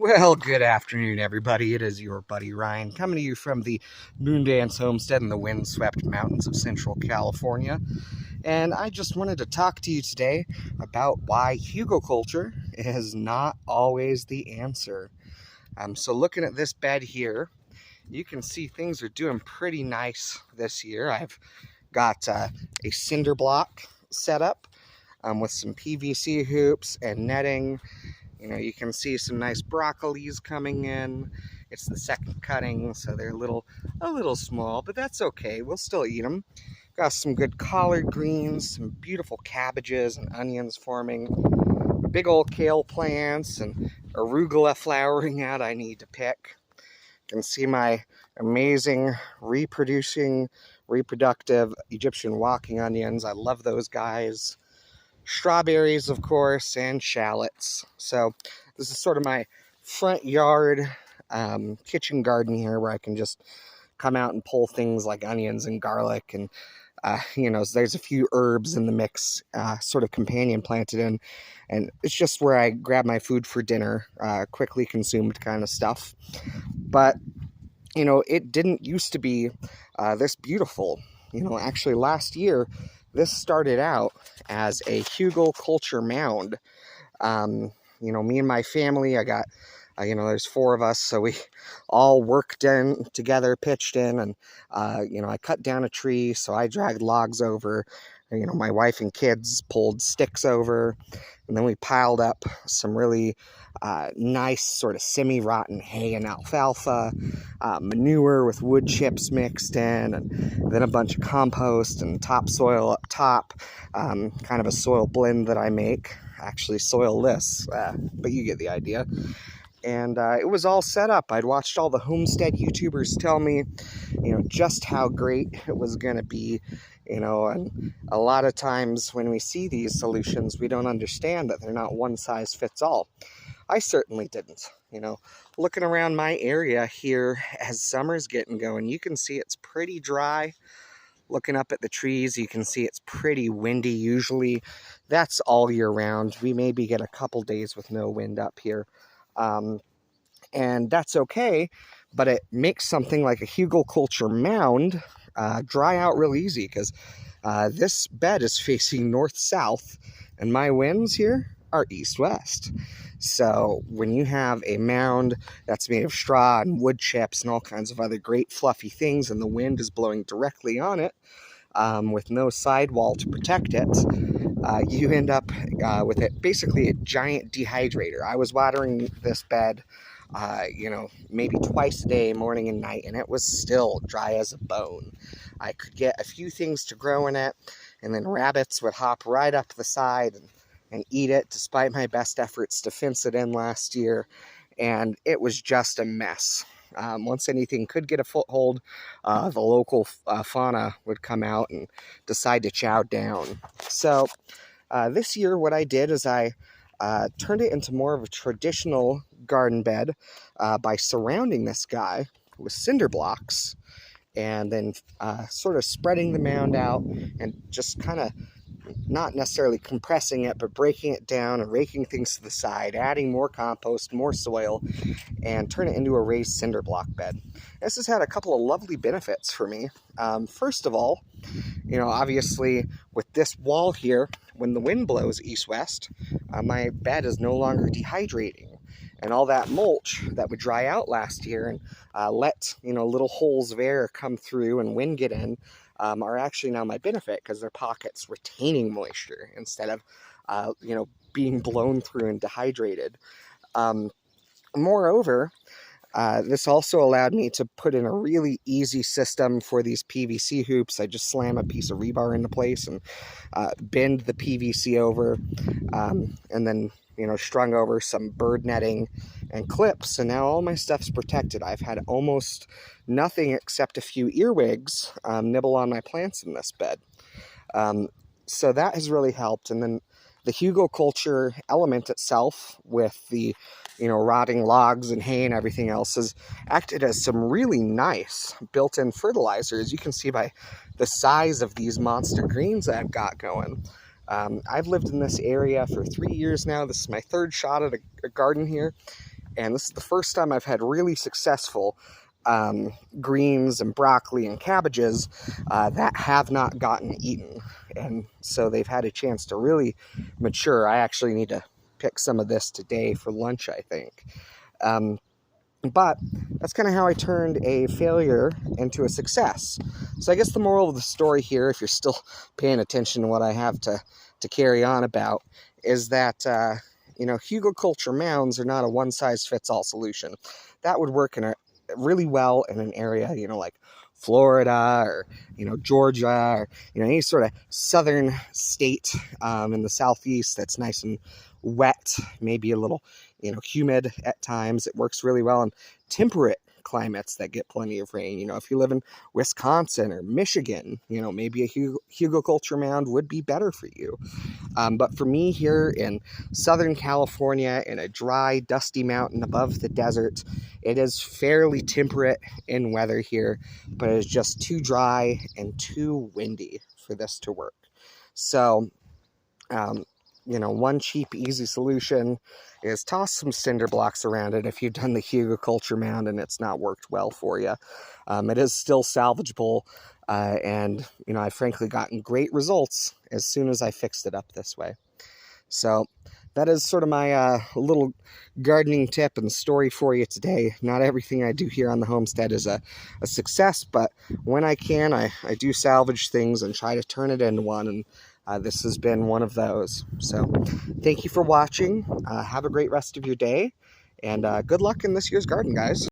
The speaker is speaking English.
Well, good afternoon, everybody. It is your buddy Ryan coming to you from the Mounds homestead in the windswept mountains of Central California. And I just wanted to talk to you today about why Hügelkultur is not always the answer. So looking at this bed here, you can see things are doing pretty nice this year. I've got a cinder block set up with some PVC hoops and netting. You can see some nice broccolis coming in. It's the second cutting, so they're a little small, but that's okay. We'll still eat them. Got some good collard greens, some beautiful cabbages and onions forming. Big old kale plants and arugula flowering out I need to pick. You can see my amazing reproductive Egyptian walking onions. I love those guys. Strawberries, of course, and shallots. So this is sort of my front yard kitchen garden here, where I can just come out and pull things like onions and garlic, and there's a few herbs in the mix, sort of companion planted in, and it's just where I grab my food for dinner, quickly consumed kind of stuff. But it didn't used to be this beautiful. Actually last year this started out as a Hügelkultur mound. Me and my family, I got, there's 4 of us, so we all worked in together, pitched in, and, I cut down a tree, so I dragged logs over. My wife and kids pulled sticks over, and then we piled up some really nice sort of semi-rotten hay and alfalfa, manure with wood chips mixed in, and then a bunch of compost and topsoil up top, kind of a soil blend that I make, actually soilless, but you get the idea. And it was all set up. I'd watched all the homestead YouTubers tell me, just how great it was going to be, and a lot of times when we see these solutions, we don't understand that they're not one size fits all. I certainly didn't. Looking around my area here as summer's getting going, you can see it's pretty dry. Looking up at the trees, you can see it's pretty windy usually. That's all year round. We maybe get a couple days with no wind up here. And that's okay, but it makes something like a Hügelkultur mound dry out real easy, because this bed is facing north-south, and my winds here are east-west. So when you have a mound that's made of straw and wood chips and all kinds of other great fluffy things, and the wind is blowing directly on it, with no sidewall to protect it, you end up with it basically a giant dehydrator. I was watering this bed maybe twice a day, morning and night, and it was still dry as a bone. I could get a few things to grow in it, and then rabbits would hop right up the side and eat it, despite my best efforts to fence it in last year, and it was just a mess. Once anything could get a foothold, the local fauna would come out and decide to chow down. So this year what I did is I turned it into more of a traditional garden bed by surrounding this guy with cinder blocks, and then sort of spreading the mound out and just kind of not necessarily compressing it, but breaking it down and raking things to the side, adding more compost, more soil, and turn it into a raised cinder block bed. This has had a couple of lovely benefits for me. First of all, obviously with this wall here, when the wind blows east-west, my bed is no longer dehydrating. And all that mulch that would dry out last year and let little holes of air come through and wind get in, are actually now my benefit, because they're pockets retaining moisture instead of being blown through and dehydrated. Moreover, this also allowed me to put in a really easy system for these PVC hoops. I just slam a piece of rebar into place and bend the PVC over, and then strung over some bird netting and clips, and now all my stuff's protected. I've had almost nothing except a few earwigs nibble on my plants in this bed. So that has really helped. And then the Hügelkultur element itself, with the rotting logs and hay and everything else, has acted as some really nice built-in fertilizer, as you can see by the size of these monster greens I've got going. I've lived in this area for 3 years now. This is my 3rd shot at a garden here, And this is the first time I've had really successful greens and broccoli and cabbages that have not gotten eaten. And so they've had a chance to really mature. I actually need to pick some of this today for lunch, I think. But that's kind of how I turned a failure into a success. So I guess the moral of the story here, if you're still paying attention to what I have to carry on about, is that, Hügelkultur mounds are not a one-size-fits-all solution. That would work really well in an area, like Florida or, Georgia or, any sort of southern state in the southeast that's nice and wet, maybe a little, humid at times. It works really well in temperate climates that get plenty of rain. If you live in Wisconsin or Michigan, maybe a Hügelkultur mound would be better for you. But for me here in Southern California, in a dry, dusty mountain above the desert, it is fairly temperate in weather here, but it is just too dry and too windy for this to work. So, one cheap, easy solution is toss some cinder blocks around it if you've done the Hügelkultur mound and it's not worked well for you. It is still salvageable, and, I've frankly gotten great results as soon as I fixed it up this way. So that is sort of my little gardening tip and story for you today. Not everything I do here on the homestead is a success, but when I can, I do salvage things and try to turn it into one, and this has been one of those. So thank you for watching. Have a great rest of your day, and good luck in this year's garden, guys.